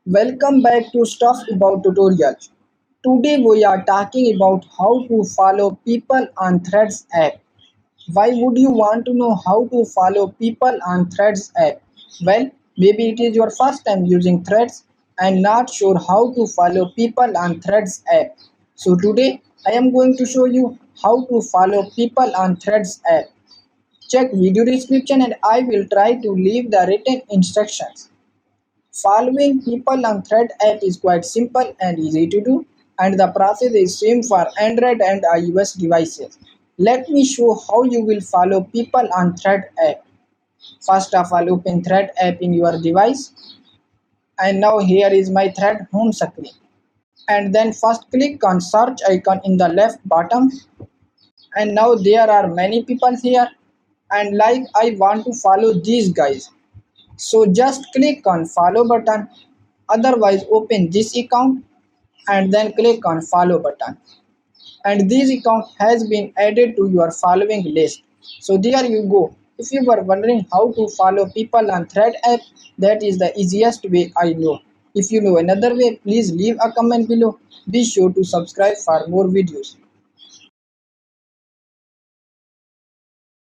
Welcome back to Stuff About Tutorials. Today we are talking about how to follow people on Threads app. Why would you want to know how to follow people on Threads app? Well, maybe it is your first time using Threads and not sure how to follow people on Threads app. So today I am going to show you how to follow people on Threads app. Check video description and I will try to leave the written instructions. Following people on Thread app is quite simple and easy to do, and the process is same for Android and iOS devices. Let me show how you will follow people on Thread app. First of all, open Thread app in your device, and now here is my Thread home screen. And then first click on search icon in the left bottom, and now there are many people here, and like I want to follow these guys. So just click on follow button, otherwise open this account and then click on follow button, and this account has been added to your following list. So there you go. If you were wondering how to follow people on Thread app, that is the easiest way I know. If you know another way, please leave a comment below. Be sure to subscribe for more videos.